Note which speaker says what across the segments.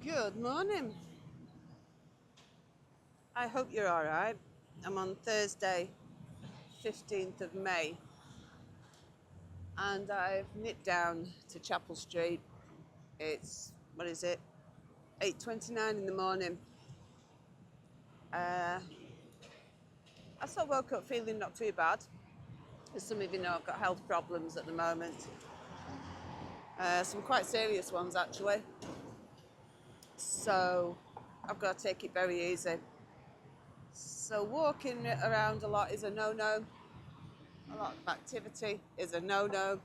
Speaker 1: Good morning. I hope you're all right. I'm on Thursday, 15th of May, and I've nipped down to Chapel Street. It's, what is it, 8:29 in the morning. I sort of woke up feeling not too bad. As some of you know, I've got health problems at the moment. Some quite serious ones, actually. So I've got to take it very easy. So walking around a lot is a no-no. A lot of activity is a no-no.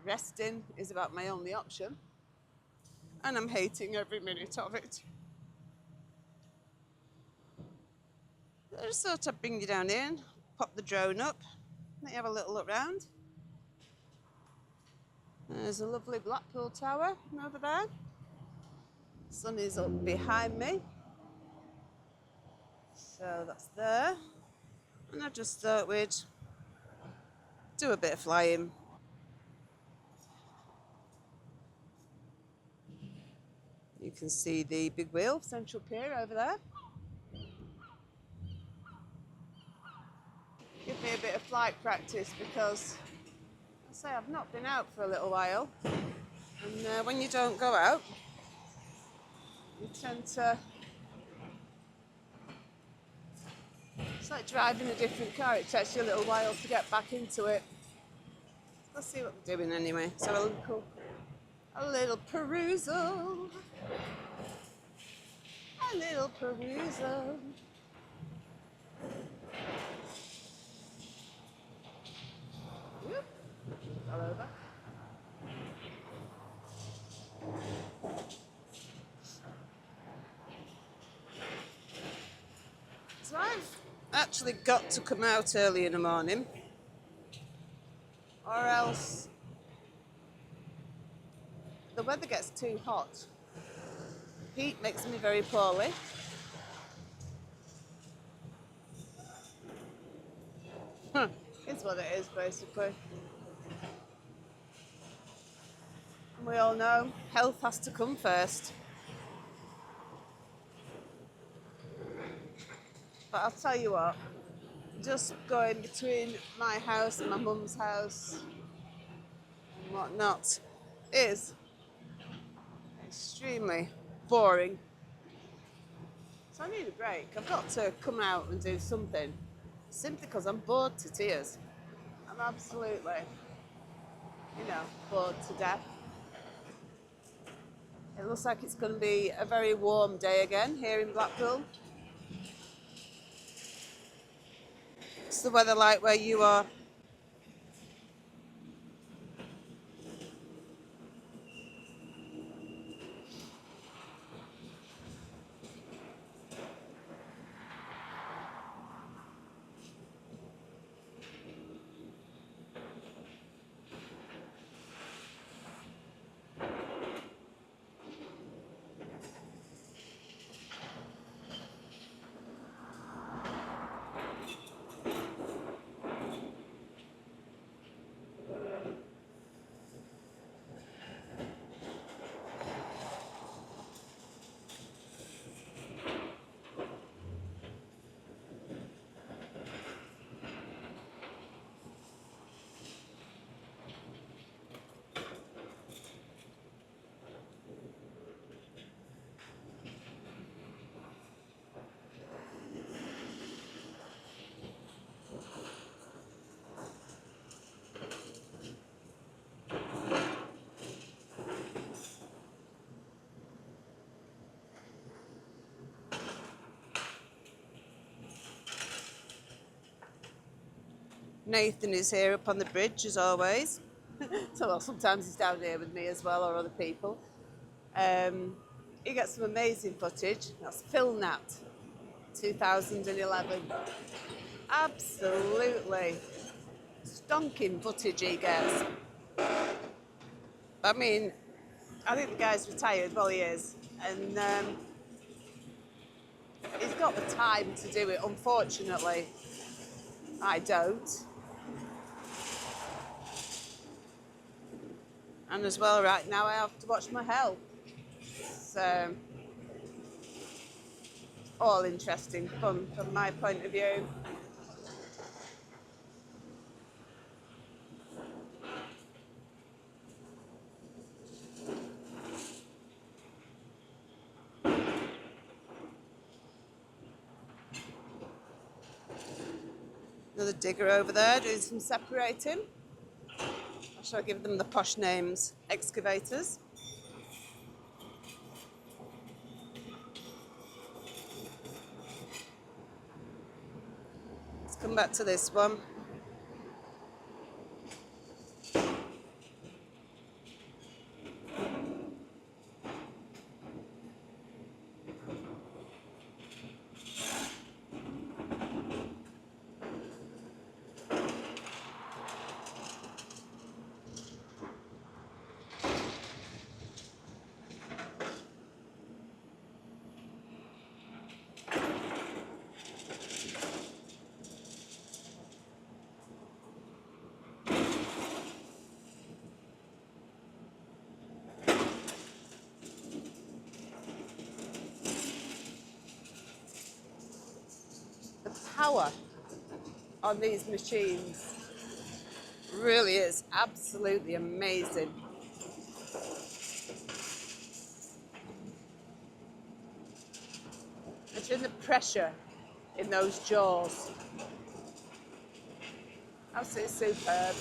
Speaker 1: Resting is about my only option. And I'm hating every minute of it. I just thought I'd bring you down here and pop the drone up. Let you have a little look round. There's a lovely Blackpool Tower over there. The sun is up behind me. So that's there. And I just thought we'd do a bit of flying. You can see the big wheel, Central Pier over there. Give me a bit of flight practice because I say I've not been out for a little while. And when you don't go out, you tend to... It's like driving a different car. It takes you a little while to get back into it. Let's see what they're doing anyway. So a little perusal. A little perusal. Whoop. All over. So I've actually got to come out early in the morning, or else the weather gets too hot. Heat makes me very poorly. It's what it is, basically. And we all know health has to come first. But I'll tell you what, just going between my house and my mum's house and whatnot is extremely boring. So I need a break. I've got to come out and do something, simply because I'm bored to tears. I'm absolutely, bored to death. It looks like it's going to be a very warm day again here in Blackpool. What's the weather like where you are? Nathan is here up on the bridge as always. So sometimes he's down here with me as well, or other people. He gets some amazing footage. That's PhilNat 2011. Absolutely stonking footage he gets. I mean, I think the guy's retired. Well, he is. And he's got the time to do it. Unfortunately, I don't. And as well, right now, I have to watch my health. all interesting fun from my point of view. Another digger over there doing some separating. I shall give them the posh names. Excavators. Let's come back to this one. The power on these machines really is absolutely amazing. Imagine the pressure in those jaws. Absolutely superb.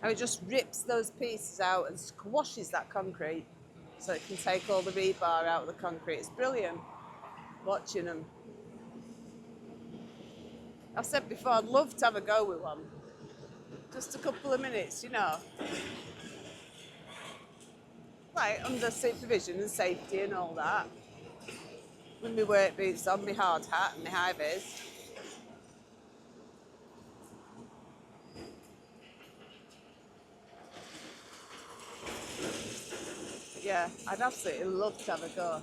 Speaker 1: And it just rips those pieces out and squashes that concrete so it can take all the rebar out of the concrete. It's brilliant watching them. I've said before, I'd love to have a go with one. Just a couple of minutes, you know. Like under supervision and safety and all that. With my work boots on, my hard hat and my high vis. Yeah, I'd absolutely love to have a go.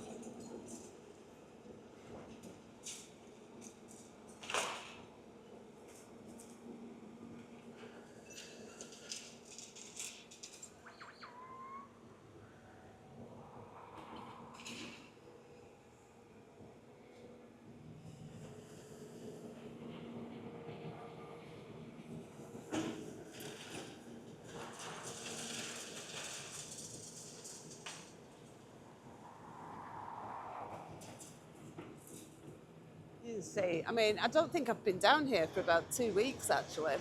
Speaker 1: You see, I mean, I don't think I've been down here for about 2 weeks actually.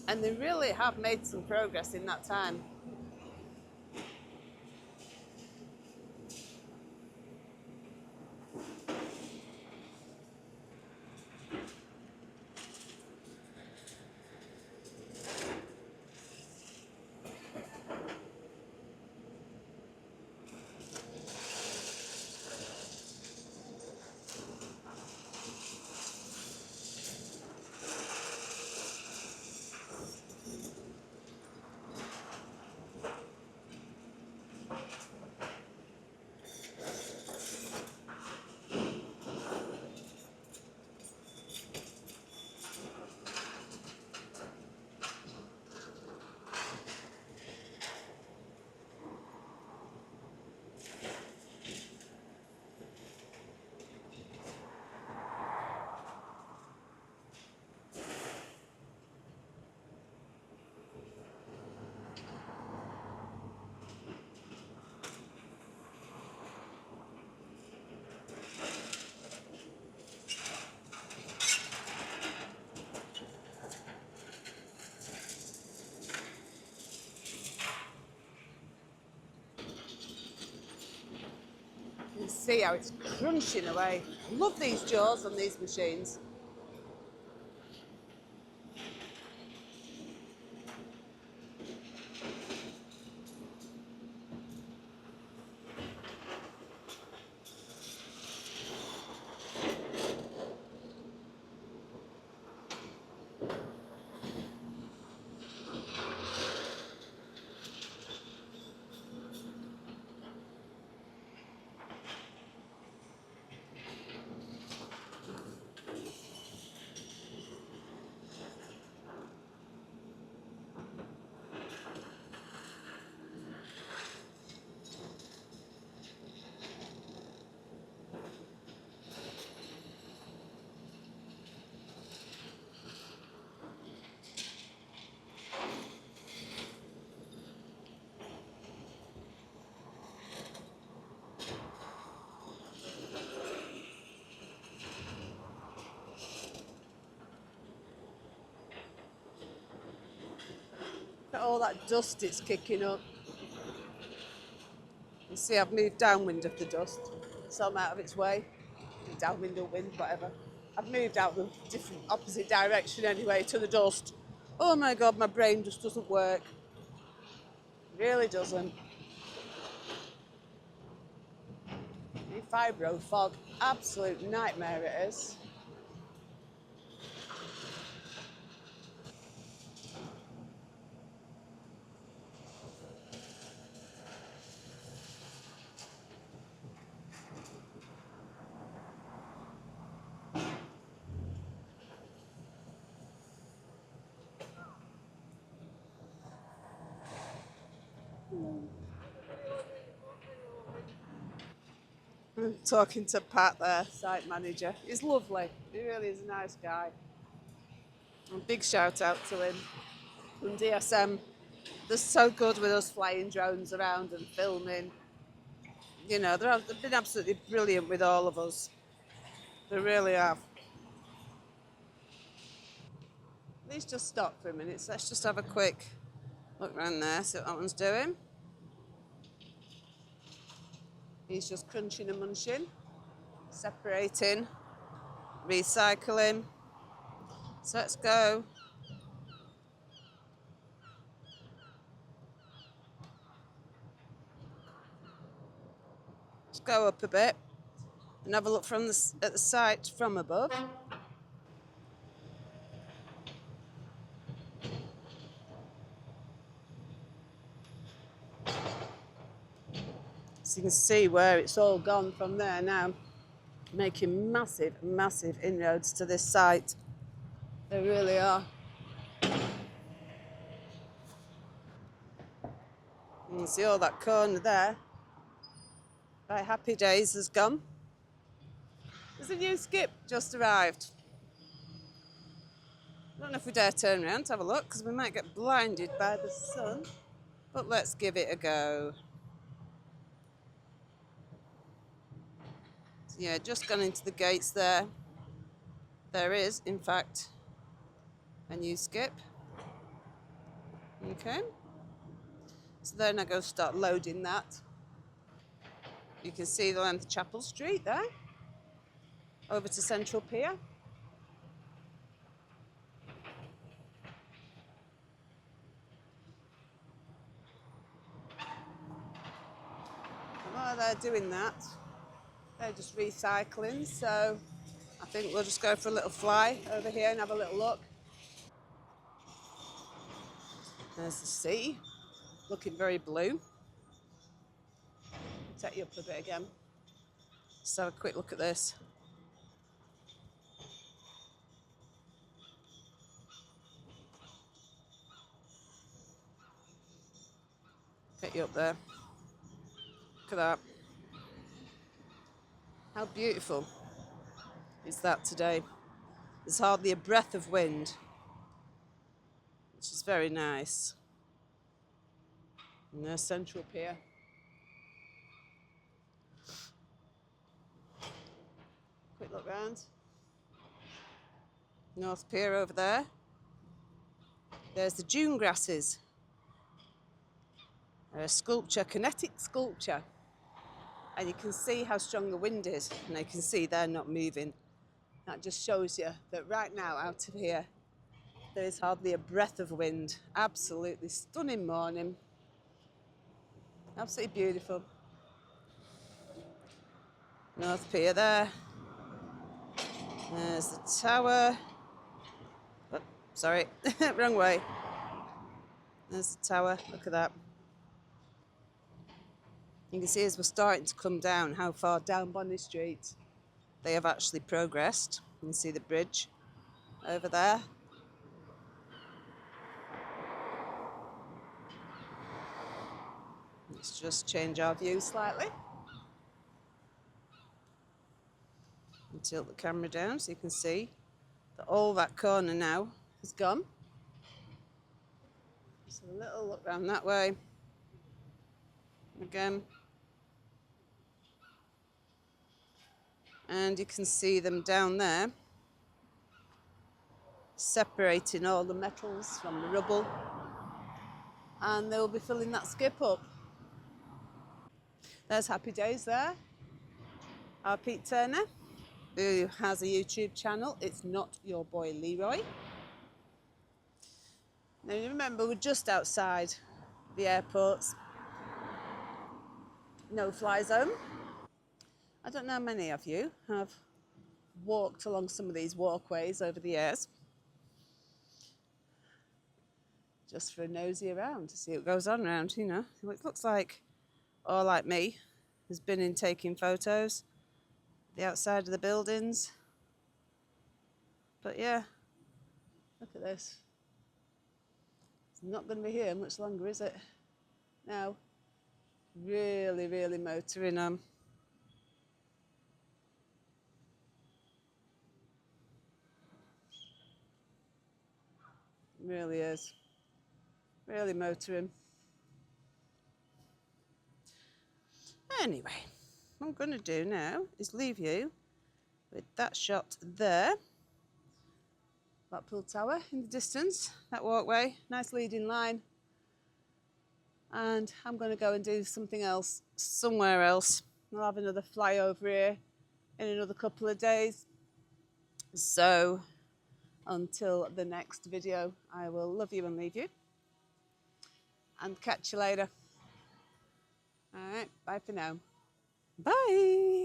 Speaker 1: And they really have made some progress in that time. You can see how it's crunching away. Love these jaws on these machines. all that dust it's kicking up. You see, I've moved downwind of the dust, so I'm out of its way. Downwind or wind, whatever. I've moved out the different opposite direction anyway to the dust. Oh my God, my brain just doesn't work. It really doesn't. Fibro fog, absolute nightmare it is. I'm talking to Pat there, site manager. He's lovely. He really is a nice guy. A big shout out to him. And DSM, they're so good with us flying drones around and filming. You know, they've been absolutely brilliant with all of us. They really have. Please just stop for a minute. So let's just have a quick look around there, see what that one's doing. He's just crunching and munching, separating, recycling. So let's go. Let's go up a bit and have a look from at the site from above. So you can see where it's all gone from there now, making massive, massive inroads to this site. They really are. You can see all that corner there. By Happy Days has gone. There's a new skip just arrived. I don't know if we dare turn around to have a look because we might get blinded by the sun, but let's give it a go. So yeah, just gone into the gates there. There is, in fact, a new skip. Okay. So then I go start loading that. You can see the length of Chapel Street there, over to Central Pier. And while they're doing that, they're just recycling, so I think we'll just go for a little fly over here and have a little look. There's the sea, looking very blue. Take you up a bit again. Just have a quick look at this. Get you up there. Look at that. How beautiful is that today? There's hardly a breath of wind, which is very nice. And there's Central Pier. Quick look round. North Pier over there. There's the dune grasses. A sculpture, kinetic sculpture. And you can see how strong the wind is. And you can see they're not moving. That just shows you that right now out of here, there is hardly a breath of wind. Absolutely stunning morning. Absolutely beautiful. North Pier there. There's the tower. Oh, sorry, wrong way. There's the tower, look at that. You can see as we're starting to come down how far down Bonny Street they have actually progressed. You can see the bridge over there. Let's just change our view slightly. And tilt the camera down so you can see that all that corner now is gone. So a little look round that way. Again. And you can see them down there, separating all the metals from the rubble. and they'll be filling that skip up. There's Happy Days there. Our Pete Turner, who has a YouTube channel. It's Not Your Boy Leroy. Now remember, we're just outside the airport's no-fly zone. I don't know how many of you have walked along some of these walkways over the years, just for a nosy around to see what goes on around, you know. It looks like, or like me, has been in taking photos, the outside of the buildings. But yeah, look at this. It's not going to be here much longer, is it? No. Really, really motoring on. Really is. Really motoring. Anyway, what I'm going to do now is leave you with that shot there. Blackpool Tower in the distance, that walkway, nice leading line. And I'm going to go and do something else somewhere else. I'll have another flyover here in another couple of days. So until the next video, I will love you and leave you. And catch you later. All right, bye for now. Bye.